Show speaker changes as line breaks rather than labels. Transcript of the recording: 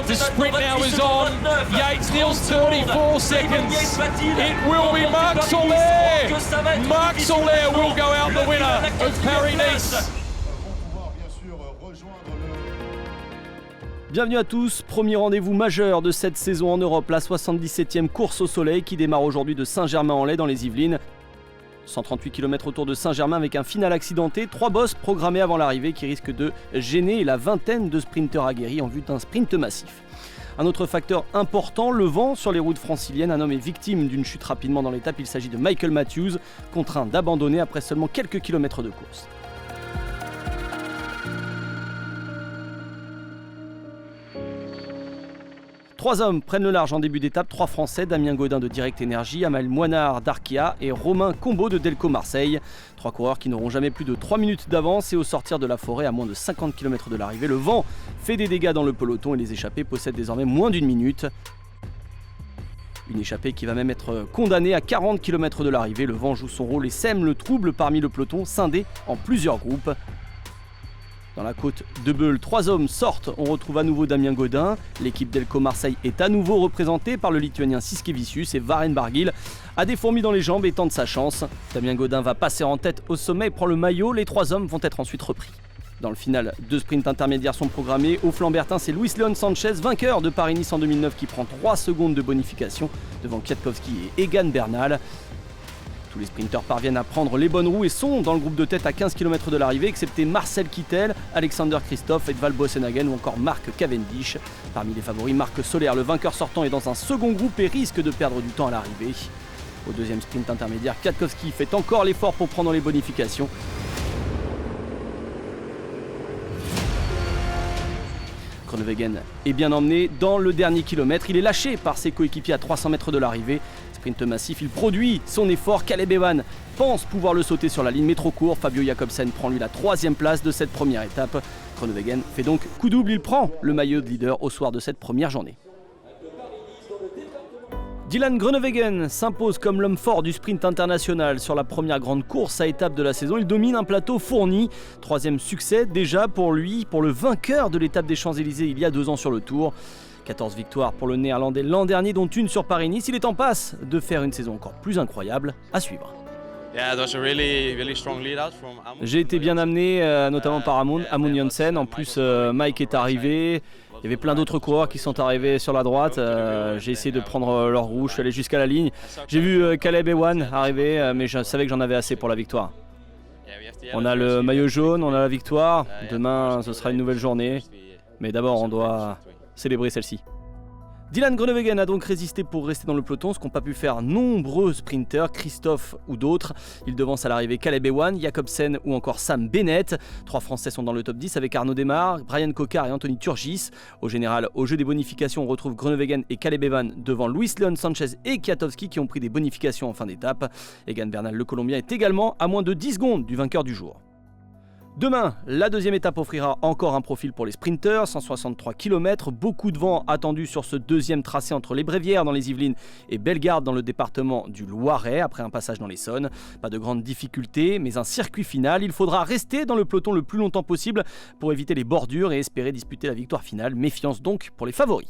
The sprint now is on. Yates Neal's 34 seconds. It will be Marc Soler. Marc Soler will go out the winner of Paris-Nice.
Bienvenue à tous, premier rendez-vous majeur de cette saison en Europe, la 77e course au soleil qui démarre aujourd'hui de Saint-Germain-en-Laye dans les Yvelines. 138 km autour de Saint-Germain avec un final accidenté, 3 bosses programmées avant l'arrivée qui risquent de gêner la vingtaine de sprinteurs aguerris en vue d'un sprint massif. Un autre facteur important, le vent sur les routes franciliennes. Un homme est victime d'une chute rapidement dans l'étape, il s'agit de Michael Matthews, contraint d'abandonner après seulement quelques kilomètres de course. Trois hommes prennent le large en début d'étape, 3 Français, Damien Gaudin de Direct Energy, Amel Moinard d'Arkea et Romain Combeau de Delco Marseille. 3 coureurs qui n'auront jamais plus de 3 minutes d'avance et au sortir de la forêt à moins de 50 km de l'arrivée, le vent fait des dégâts dans le peloton et les échappés possèdent désormais moins d'une minute. Une échappée qui va même être condamnée à 40 km de l'arrivée. Le vent joue son rôle et sème le trouble parmi le peloton, scindé en plusieurs groupes. Dans la côte de Beul, 3 hommes sortent, on retrouve à nouveau Damien Gaudin. L'équipe Delco Marseille est à nouveau représentée par le Lituanien Siskevicius et Varen Barguil a des fourmis dans les jambes et tente sa chance. Damien Gaudin va passer en tête au sommet et prend le maillot, les 3 hommes vont être ensuite repris. Dans le final, 2 sprints intermédiaires sont programmés. Au Flambertin, c'est Luis Leon Sanchez, vainqueur de Paris-Nice en 2009, qui prend 3 secondes de bonification devant Kwiatkowski et Egan Bernal. Tous les sprinteurs parviennent à prendre les bonnes roues et sont dans le groupe de tête à 15 km de l'arrivée, excepté Marcel Kittel, Alexander Christophe, Edvald Boasson-Hagen ou encore Mark Cavendish. Parmi les favoris, Marc Soler, le vainqueur sortant, est dans un second groupe et risque de perdre du temps à l'arrivée. Au deuxième sprint intermédiaire, Kwiatkowski fait encore l'effort pour prendre les bonifications. Groenewegen est bien emmené dans le dernier kilomètre. Il est lâché par ses coéquipiers à 300 mètres de l'arrivée. Sprint massif, il produit son effort. Caleb Ewan pense pouvoir le sauter sur la ligne, mais trop court. Fabio Jakobsen prend lui la 3e place de cette première étape. Groenewegen fait donc coup double, il prend le maillot de leader au soir de cette première journée. Dylan Groenewegen s'impose comme l'homme fort du sprint international sur la première grande course à étape de la saison. Il domine un plateau fourni. 3e succès déjà pour lui, pour le vainqueur de l'étape des Champs-Élysées il y a 2 ans sur le Tour. 14 victoires pour le Néerlandais l'an dernier, dont une sur Paris-Nice. Il est en passe de faire une saison encore plus incroyable à suivre. J'ai été bien amené, notamment par Amund Jensen. En plus, Mike est arrivé. Il y avait plein d'autres coureurs qui sont arrivés sur la droite. J'ai essayé de prendre leur roue, je suis allé jusqu'à la ligne. J'ai vu Caleb Ewan arriver, mais je savais que j'en avais assez pour la victoire. On a le maillot jaune, on a la victoire. Demain, ce sera une nouvelle journée. Mais d'abord, on doit célébrer celle-ci. Dylan Groenewegen a donc résisté pour rester dans le peloton, ce qu'ont pas pu faire nombreux sprinteurs, Christophe ou d'autres. Il devance à l'arrivée Caleb Ewan, Jakobsen ou encore Sam Bennett. 3 Français sont dans le top 10 avec Arnaud Démare, Brian Cocard et Anthony Turgis. Au général, au jeu des bonifications, on retrouve Groenewegen et Caleb Ewan devant Luis Leon Sanchez et Kwiatkowski qui ont pris des bonifications en fin d'étape. Egan Bernal, le Colombien, est également à moins de 10 secondes du vainqueur du jour. Demain, la deuxième étape offrira encore un profil pour les sprinteurs, 163 km, beaucoup de vent attendu sur ce deuxième tracé entre les Brévières dans les Yvelines et Bellegarde dans le département du Loiret, après un passage dans l'Essonne. Pas de grandes difficultés, mais un circuit final. Il faudra rester dans le peloton le plus longtemps possible pour éviter les bordures et espérer disputer la victoire finale. Méfiance donc pour les favoris.